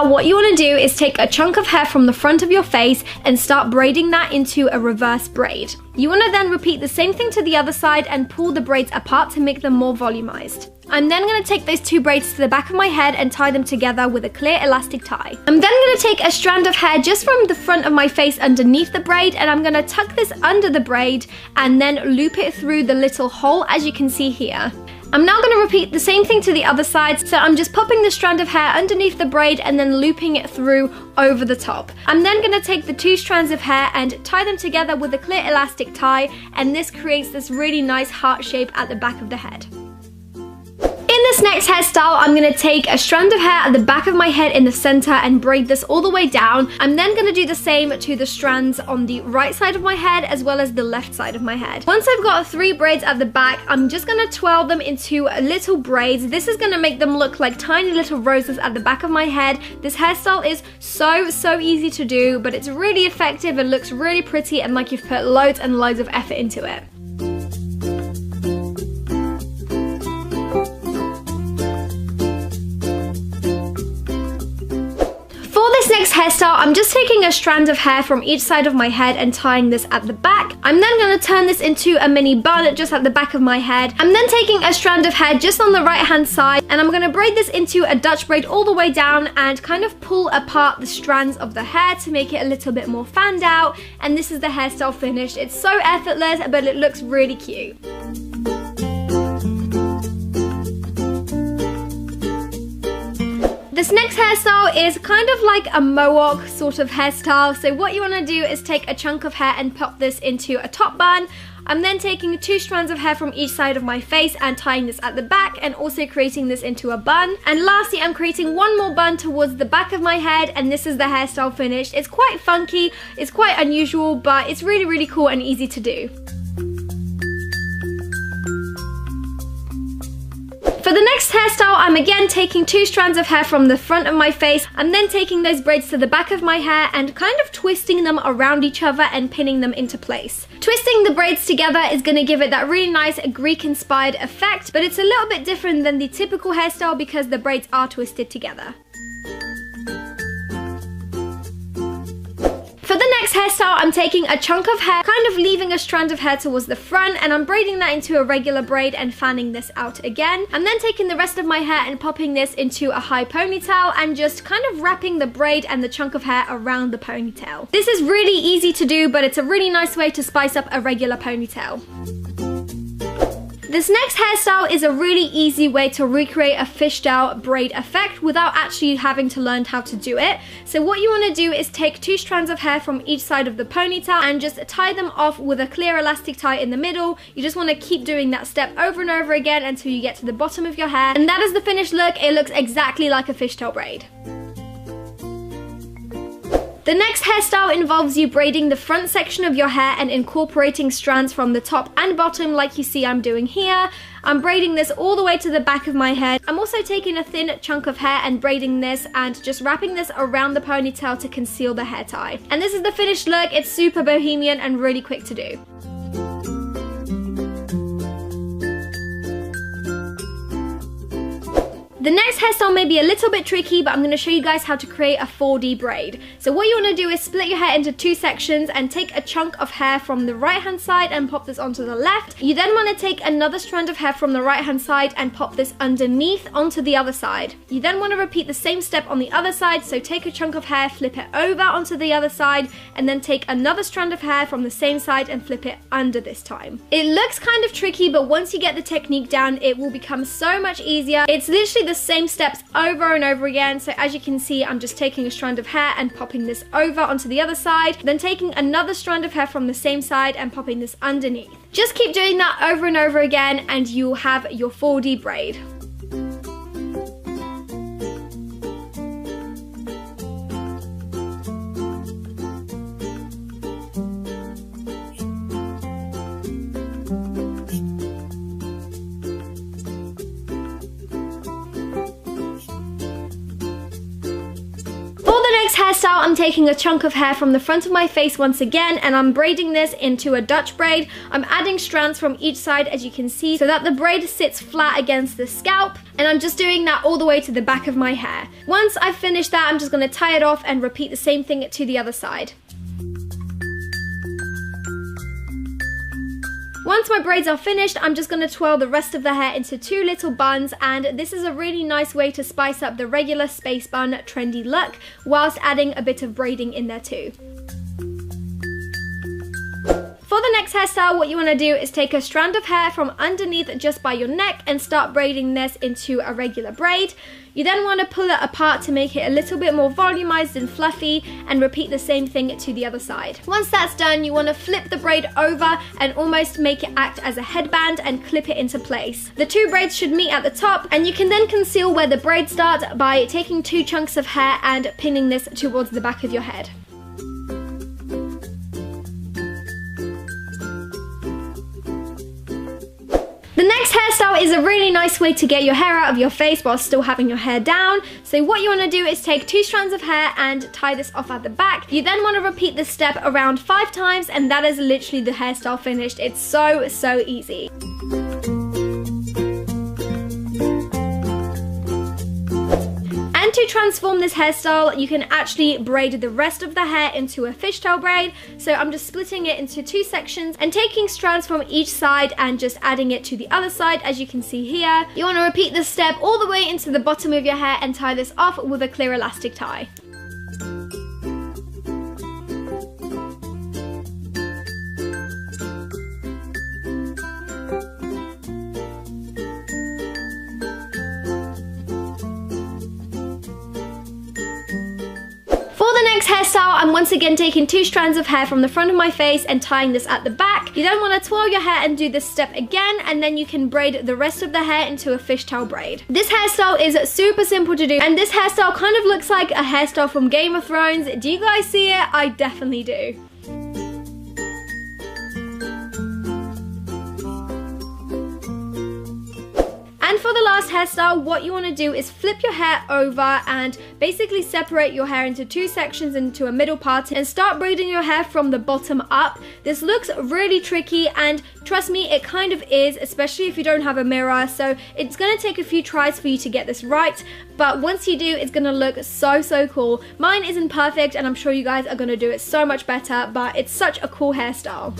hairstyle, what you want to do is take a chunk of hair from the front of your face and start braiding that into a reverse braid. You want to then repeat the same thing to the other side and pull the braids apart to make them more volumized. I'm then going to take those two braids to the back of my head and tie them together with a clear elastic tie. I'm then going to take a strand of hair just from the front of my face underneath the braid, and I'm going to tuck this under the braid and then loop it through the little hole, as you can see here. I'm now going to repeat the same thing to the other side, so I'm just popping the strand of hair underneath the braid and then looping it through over the top. I'm then going to take the two strands of hair and tie them together with a clear elastic tie, and this creates this really nice heart shape at the back of the head. In this next hairstyle, I'm going to take a strand of hair at the back of my head in the center and braid this all the way down. I'm then going to do the same to the strands on the right side of my head as well as the left side of my head. Once I've got 3 braids at the back, I'm just going to twirl them into little braids. This is going to make them look like tiny little roses at the back of my head. This hairstyle is so easy to do, but it's really effective and looks really pretty and like you've put loads and loads of effort into it. Next hairstyle, I'm just taking a strand of hair from each side of my head and tying this at the back. I'm then going to turn this into a mini bun just at the back of my head. I'm then taking a strand of hair just on the right hand side, and I'm going to braid this into a Dutch braid all the way down and kind of pull apart the strands of the hair to make it a little bit more fanned out, and this is the hairstyle finished. It's so effortless, but it looks really cute. This next hairstyle is kind of like a mohawk sort of hairstyle. So what you want to do is take a chunk of hair and pop this into a top bun. I'm then taking 2 strands of hair from each side of my face and tying this at the back and also creating this into a bun. And lastly, I'm creating one more bun towards the back of my head, and this is the hairstyle finished. It's quite funky, it's quite unusual, but it's really cool and easy to do. For the next hairstyle, I'm again taking 2 strands of hair from the front of my face. I'm then taking those braids to the back of my hair and kind of twisting them around each other and pinning them into place. Twisting the braids together is going to give it that really nice Greek-inspired effect, but it's a little bit different than the typical hairstyle because the braids are twisted together. For the next hairstyle, I'm taking a chunk of hair, kind of leaving a strand of hair towards the front, and I'm braiding that into a regular braid and fanning this out again. I'm then taking the rest of my hair and popping this into a high ponytail and just kind of wrapping the braid and the chunk of hair around the ponytail. This is really easy to do, but it's a really nice way to spice up a regular ponytail. This next hairstyle is a really easy way to recreate a fishtail braid effect without actually having to learn how to do it. So what you want to do is take 2 strands of hair from each side of the ponytail and just tie them off with a clear elastic tie in the middle. You just want to keep doing that step over and over again until you get to the bottom of your hair. And that is the finished look. It looks exactly like a fishtail braid. The next hairstyle involves you braiding the front section of your hair and incorporating strands from the top and bottom like you see I'm doing here. I'm braiding this all the way to the back of my head. I'm also taking a thin chunk of hair and braiding this and just wrapping this around the ponytail to conceal the hair tie. And this is the finished look. It's super bohemian and really quick to do. The next hairstyle may be a little bit tricky, but I'm going to show you guys how to create a 4D braid. So what you want to do is split your hair into 2 sections and take a chunk of hair from the right hand side and pop this onto the left. You then want to take another strand of hair from the right hand side and pop this underneath onto the other side. You then want to repeat the same step on the other side, so take a chunk of hair, flip it over onto the other side, and then take another strand of hair from the same side and flip it under this time. It looks kind of tricky, but once you get the technique down, it will become so much easier. It's literally the same steps over and over again. So as you can see, I'm just taking a strand of hair and popping this over onto the other side, then taking another strand of hair from the same side and popping this underneath. Just keep doing that over and over again and you'll have your 4D braid. hairstyle, I'm taking a chunk of hair from the front of my face once again, and I'm braiding this into a Dutch braid. I'm adding strands from each side, as you can see, so that the braid sits flat against the scalp, and I'm just doing that all the way to the back of my hair. Once I've finished that, I'm just going to tie it off and repeat the same thing to the other side. Once my braids are finished, I'm just going to twirl the rest of the hair into 2 little buns, and this is a really nice way to spice up the regular space bun trendy look whilst adding a bit of braiding in there too. For the next hairstyle, what you want to do is take a strand of hair from underneath just by your neck and start braiding this into a regular braid. You then want to pull it apart to make it a little bit more volumized and fluffy, and repeat the same thing to the other side. Once that's done, you want to flip the braid over and almost make it act as a headband and clip it into place. The 2 braids should meet at the top, and you can then conceal where the braids start by taking 2 chunks of hair and pinning this towards the back of your head. The next hairstyle is a really nice way to get your hair out of your face while still having your hair down. So what you want to do is take 2 strands of hair and tie this off at the back. You then want to repeat this step around 5 times, and that is literally the hairstyle finished. It's so easy. And to transform this hairstyle, you can actually braid the rest of the hair into a fishtail braid. So I'm just splitting it into 2 sections and taking strands from each side and just adding it to the other side, as you can see here. You want to repeat this step all the way into the bottom of your hair and tie this off with a clear elastic tie. Next hairstyle, I'm once again taking 2 strands of hair from the front of my face and tying this at the back. You then want to twirl your hair and do this step again, and then you can braid the rest of the hair into a fishtail braid. This hairstyle is super simple to do, and this hairstyle kind of looks like a hairstyle from Game of Thrones. Do you guys see it? I definitely do. And for the last hairstyle, what you want to do is flip your hair over and basically separate your hair into 2 sections into a middle part and start braiding your hair from the bottom up. This looks really tricky, and trust me, it kind of is, especially if you don't have a mirror, so it's going to take a few tries for you to get this right, but once you do, it's going to look so cool. Mine isn't perfect, and I'm sure you guys are going to do it so much better, but it's such a cool hairstyle.